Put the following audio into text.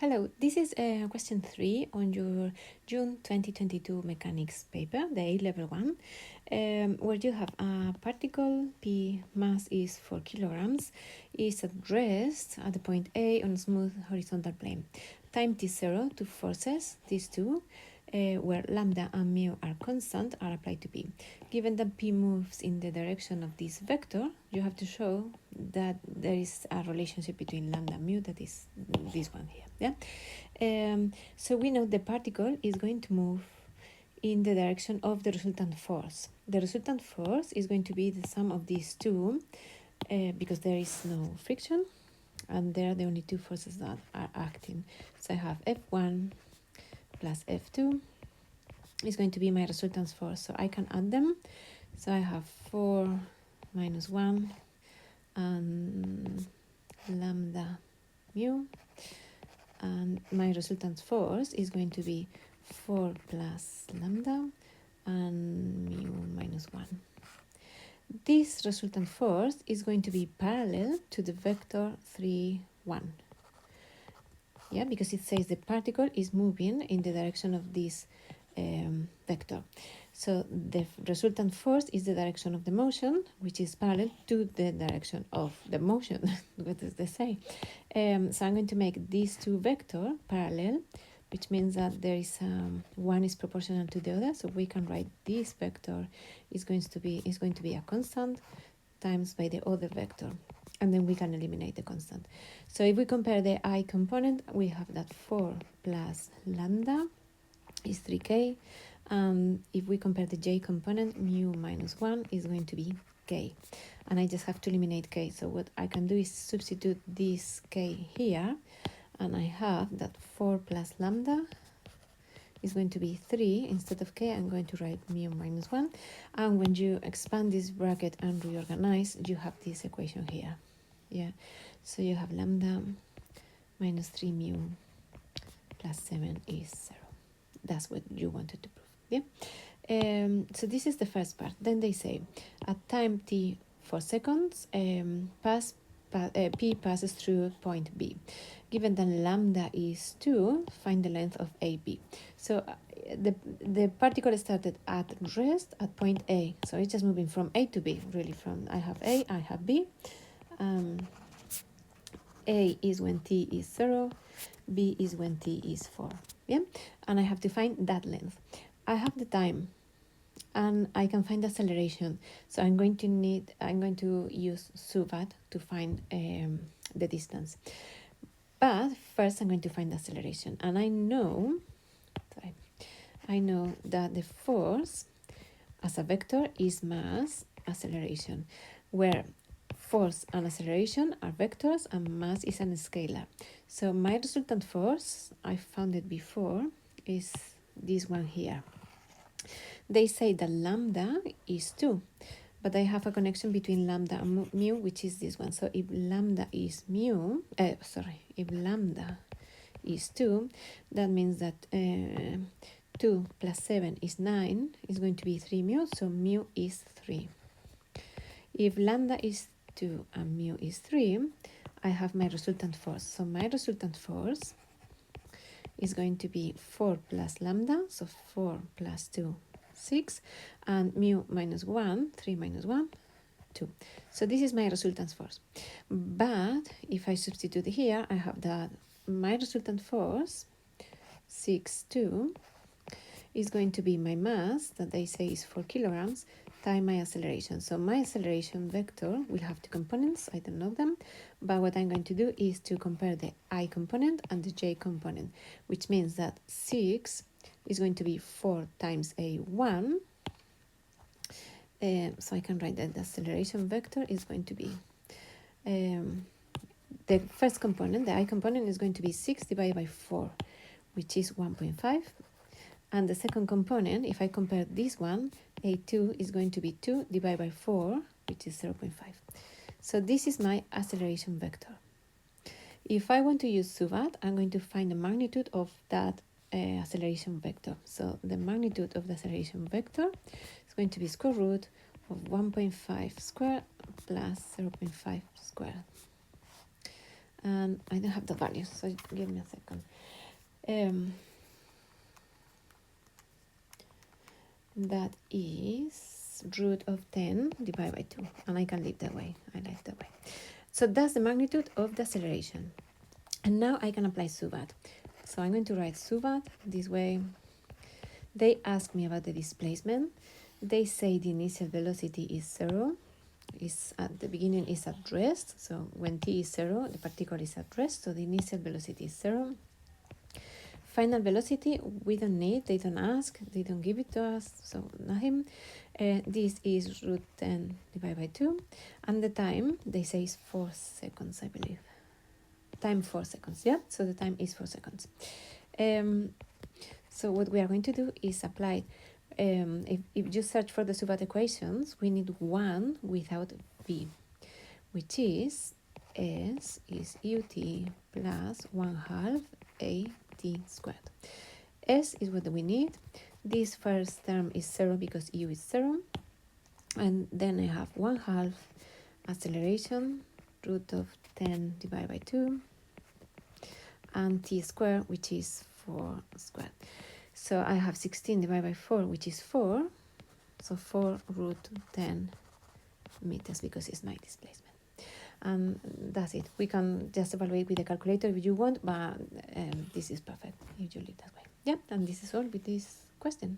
Hello, this is question 3 on your June 2022 mechanics paper, the A-level one, where you have a particle, P mass is 4 kilograms, is at rest at the point A on a smooth horizontal plane. Time t0 to forces, these two, where lambda and mu are constant, are applied to P. Given that P moves in the direction of this vector, you have to show that there is a relationship between lambda and mu, that is this one here. Yeah. So we know the particle is going to move in the direction of the resultant force. The resultant force is going to be the sum of these two, because there is no friction, and they are the only two forces that are acting. So I have F1 plus F2 is going to be my resultant force. So I can add them. So I have 4 minus 1 and lambda mu. And my resultant force is going to be 4 plus lambda and mu minus 1. This resultant force is going to be parallel to the vector 3, 1. Yeah, because it says the particle is moving in the direction of this vector. So the resultant force is the direction of the motion, which is parallel to the direction of the motion. What does they say? So I'm going to make these two vectors parallel, which means that there is one is proportional to the other. So we can write this vector is going to be a constant times by the other vector. And then we can eliminate the constant. So if we compare the I component, we have that 4 plus lambda is 3k. If we compare the j component, mu minus 1 is going to be k. And I just have to eliminate k. So what I can do is substitute this k here. And I have that 4 plus lambda is going to be 3 instead of k. I'm going to write mu minus 1. And when you expand this bracket and reorganize, you have this equation here. Yeah, so you have lambda minus 3 mu plus 7 is 0. That's what you wanted to prove. Yeah. So this is the first part. Then they say at time t 4 seconds, P passes through point B. Given that lambda is 2, find the length of AB. So the particle started at rest at point A. So it's just moving from A to B, really. From I have A, I have B. A is when t is 0, B is when t is 4. Yeah, and I have to find that length. I have the time, and I can find the acceleration. So I'm going to use SUVAT to find the distance. But first I'm going to find the acceleration, and I know that the force as a vector is mass acceleration, where force and acceleration are vectors and mass is a scalar. So my resultant force, I found it before, is this one here. They say that lambda is 2, but I have a connection between lambda and mu, which is this one. So if lambda is if lambda is 2, that means that 2 plus 7 is 9, is going to be 3 mu, so mu is 3. If lambda is 2 and mu is 3, I have my resultant force. So my resultant force is going to be 4 plus lambda, so 4 plus 2, 6, and mu minus 1, 3 minus 1, 2. So this is my resultant force. But if I substitute here, I have that my resultant force, 6, 2, is going to be my mass, that they say is 4 kilograms, time my acceleration. So my acceleration vector will have two components. I don't know them, but what I'm going to do is to compare the I component and the j component, which means that 6 is going to be 4 times a1. So I can write that the acceleration vector is going to be the first component, the I component, is going to be 6 divided by 4, which is 1.5. And the second component, if I compare this one, A2 is going to be 2 divided by 4, which is 0.5. So this is my acceleration vector. If I want to use SUVAT, I'm going to find the magnitude of that acceleration vector. So the magnitude of the acceleration vector is going to be square root of 1.5 squared plus 0.5 squared. and I don't have the values, so give me a second. That is root of 10 divided by 2, and I can leave that way. I like that way. So that's the magnitude of the acceleration. And now I can apply SUVAT. So I'm going to write SUVAT this way. They ask me about the displacement. They say the initial velocity is 0. Is at the beginning is at rest. So when t is 0, the particle is at rest. So the initial velocity is 0. Final velocity, we don't need, they don't ask, they don't give it to us, so nothing. This is root 10 divided by 2. And the time, they say is 4 seconds, I believe. Time 4 seconds, yeah? So the time is 4 seconds. So what we are going to do is apply, if you search for the SUVAT equations, we need one without v, which is S is ut plus 1/2 a t squared. S is what we need. This first term is 0 because u is 0. And then I have 1/2 acceleration, root of 10 divided by 2, and t squared, which is 4 squared. So I have 16 divided by 4, which is 4. So 4 root 10 meters because it's my displacement. And that's it. We can just evaluate with the calculator if you want, but this is perfect if you leave that way. Yeah, and this is all with this question.